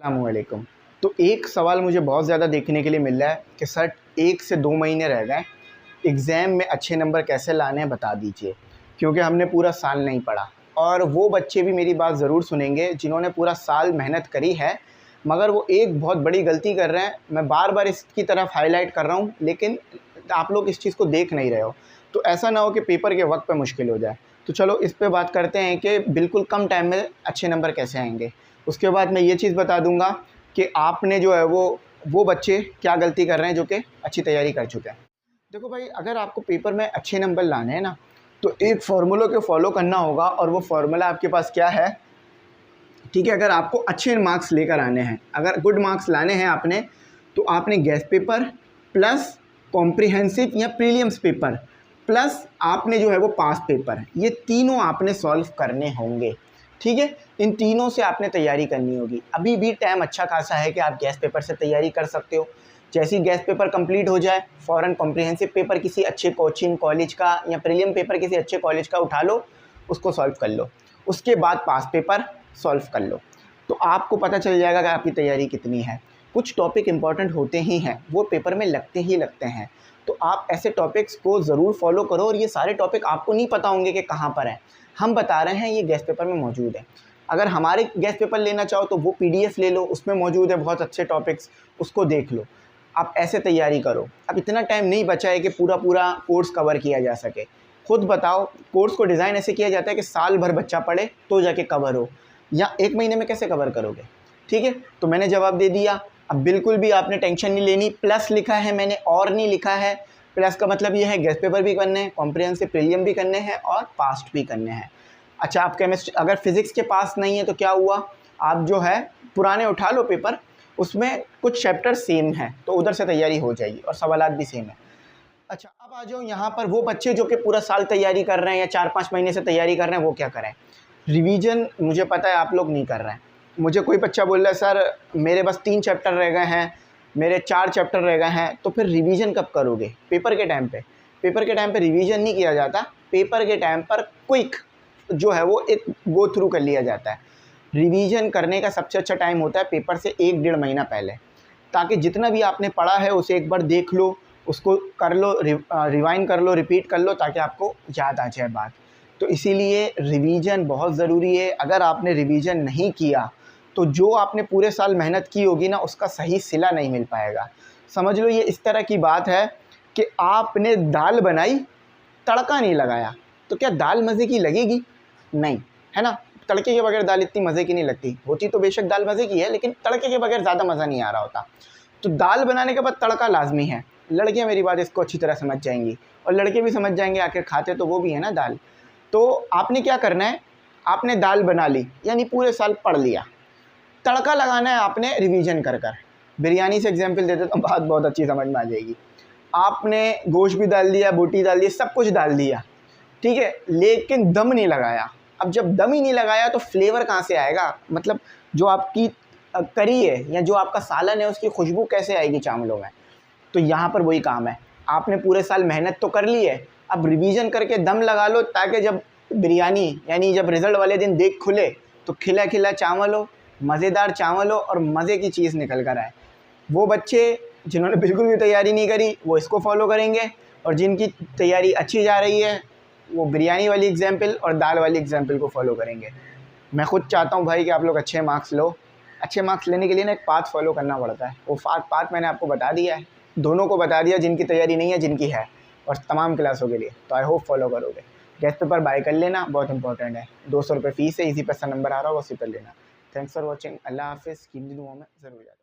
अस्सलामुअलैकुम। तो एक सवाल मुझे बहुत ज़्यादा देखने के लिए मिल रहा है कि सर 1 से 2 महीने रह गए, एग्ज़ाम में अच्छे नंबर कैसे लाने हैं बता दीजिए, क्योंकि हमने पूरा साल नहीं पढ़ा। और वो बच्चे भी मेरी बात ज़रूर सुनेंगे जिन्होंने पूरा साल मेहनत करी है, मगर वो एक बहुत बड़ी गलती कर रहे हैं। मैं बार-बार इसकी तरफ हाइलाइट कर रहा हूँ, लेकिन आप लोग इस चीज़ को देख नहीं रहे हो। तो ऐसा ना हो कि पेपर के वक्त पे मुश्किल हो जाए। तो चलो इस पे बात करते हैं कि बिल्कुल कम टाइम में अच्छे नंबर कैसे आएँगे। उसके बाद मैं ये चीज़ बता दूंगा कि आपने जो है वो बच्चे क्या गलती कर रहे हैं जो कि अच्छी तैयारी कर चुके हैं। देखो भाई, अगर आपको पेपर में अच्छे नंबर लाने हैं ना, तो एक फार्मूला को फॉलो करना होगा। और वो फार्मूला आपके पास क्या है, ठीक है। अगर आपको अच्छे मार्क्स लेकर आने हैं, अगर गुड मार्क्स लाने हैं आपने, तो आपने गेस्ट पेपर प्लस कॉम्प्रिहेंसिव या प्रीलिम्स पेपर प्लस आपने जो है वो पास पेपर, ये तीनों आपने सॉल्व करने होंगे। ठीक है, इन तीनों से आपने तैयारी करनी होगी। अभी भी टाइम अच्छा खासा है कि आप गेस्ट पेपर से तैयारी कर सकते हो। जैसे ही गेस्ट पेपर कंप्लीट हो जाए, फ़ौरन कॉम्प्रिहेंसिव पेपर किसी अच्छे कोचिंग कॉलेज का या प्रीलिम पेपर किसी अच्छे कॉलेज का उठा लो, उसको सॉल्व कर लो। उसके बाद पास पेपर सॉल्व कर लो, तो आपको पता चल जाएगा कि आपकी तैयारी कितनी है। कुछ टॉपिक इंपॉर्टेंट होते ही हैं, वो पेपर में लगते ही लगते हैं, तो आप ऐसे टॉपिक्स को ज़रूर फॉलो करो। और ये सारे टॉपिक आपको नहीं पता होंगे कि कहाँ पर हैं, हम बता रहे हैं, ये गेस्ट पेपर में मौजूद है। अगर हमारे गेस्ट पेपर लेना चाहो तो वो PDF ले लो, उसमें मौजूद है बहुत अच्छे टॉपिक्स, उसको देख लो। आप ऐसे तैयारी करो। अब इतना टाइम नहीं बचा है कि पूरा कोर्स कवर किया जा सके। खुद बताओ, कोर्स को डिज़ाइन ऐसे किया जाता है कि साल भर बच्चा पढ़े तो जाके कवर हो, या 1 महीने में कैसे कवर करोगे। ठीक है, तो मैंने जवाब दे दिया। अब बिल्कुल भी आपने टेंशन नहीं लेनी। प्लस लिखा है मैंने, और नहीं लिखा है। प्लस का मतलब ये है गेस्ट पेपर भी करने हैं, कॉम्प्रिहेंसिव प्रीलिम भी करने हैं और पास्ट भी करने हैं। अच्छा, आप केमिस्ट्री अगर फिज़िक्स के पास नहीं है तो क्या हुआ, आप जो है पुराने उठा लो पेपर, उसमें कुछ चैप्टर सेम हैं तो उधर से तैयारी हो जाएगी और सवालात भी सेम है। अच्छा, अब आ जाओ यहाँ पर वो बच्चे जो कि पूरा साल तैयारी कर रहे हैं या 4-5 महीने से तैयारी कर रहे हैं, वो क्या करें। रिवीजन मुझे पता है आप लोग नहीं कर रहे हैं। मुझे कोई बच्चा बोल रहा है सर मेरे बस 3 चैप्टर रह गए हैं, मेरे 4 चैप्टर रह गए हैं, तो फिर रिवीजन कब करोगे। पेपर के टाइम पे, पेपर के टाइम पे रिवीजन नहीं किया जाता। पेपर के टाइम पर क्विक जो है वो एक गो थ्रू कर लिया जाता है। रिवीजन करने का सबसे अच्छा टाइम होता है पेपर से 1-1.5 महीना पहले, ताकि जितना भी आपने पढ़ा है उसे एक बार देख लो, उसको कर लो, रिवाइंड कर लो, रिपीट कर लो, ताकि आपको याद आ जाए बात। तो इसीलिए रिवीजन बहुत ज़रूरी है। अगर आपने रिवीजन नहीं किया तो जो आपने पूरे साल मेहनत की होगी ना, उसका सही सिला नहीं मिल पाएगा। समझ लो ये इस तरह की बात है कि आपने दाल बनाई, तड़का नहीं लगाया, तो क्या दाल मज़े की लगेगी? नहीं, है ना। तड़के के बगैर दाल इतनी मज़े की नहीं लगती। होती तो बेशक दाल मज़े की है, लेकिन तड़के के बगैर ज़्यादा मज़ा नहीं आ रहा होता। तो दाल बनाने के बाद तड़का लाजमी है। लड़कियाँ मेरी बात इसको अच्छी तरह समझ जाएंगी और लड़के भी समझ जाएंगे, आखिर खाते तो वो भी है ना दाल। तो आपने क्या करना है, आपने दाल बना ली यानी पूरे साल पढ़ लिया, तड़का लगाना है आपने रिवीजन कर कर। बिरयानी से एग्जाम्पल देते तो बात बहुत अच्छी समझ में आ जाएगी। आपने गोश्त भी डाल दिया, बोटी डाल दी, सब कुछ डाल दिया, ठीक है, लेकिन दम नहीं लगाया। अब जब दम ही नहीं लगाया तो फ्लेवर कहाँ से आएगा, मतलब जो आपकी करी है या जो आपका सालन है उसकी खुशबू कैसे आएगी चावलों में। तो यहाँ पर वही काम है, आपने पूरे साल मेहनत तो कर ली है, अब रिवीजन करके दम लगा लो, ताकि जब बिरयानी यानी जब रिज़ल्ट वाले दिन देख खुले तो खिला खिला चावल हो, मज़ेदार चावल हो और मज़े की चीज़ निकल कर आए। वो बच्चे जिन्होंने बिल्कुल भी तैयारी नहीं करी वो इसको फॉलो करेंगे, और जिनकी तैयारी अच्छी जा रही है वो बिरयानी वाली एग्जाम्पल और दाल वाली एग्जाम्पल को फॉलो करेंगे। मैं खुद चाहता हूँ भाई कि आप लोग अच्छे मार्क्स लो। अच्छे मार्क्स लेने के लिए ना एक पाथ फॉलो करना पड़ता है, वो पाथ मैंने आपको बता दिया है, दोनों को बता दिया, जिनकी तैयारी नहीं है, जिनकी है, और तमाम क्लासों के लिए। तो आई होप फॉलो करोगे। गेस्ट पेपर बाय कर लेना, बहुत इंपॉर्टेंट है। 200 रुपये फ़ीस है, इजी पैसा नंबर आ रहा होगा, उसी पर लेना। Thanks for watching. अल्लाह हाफिज़। कीमती दुआओं में ज़रूर याद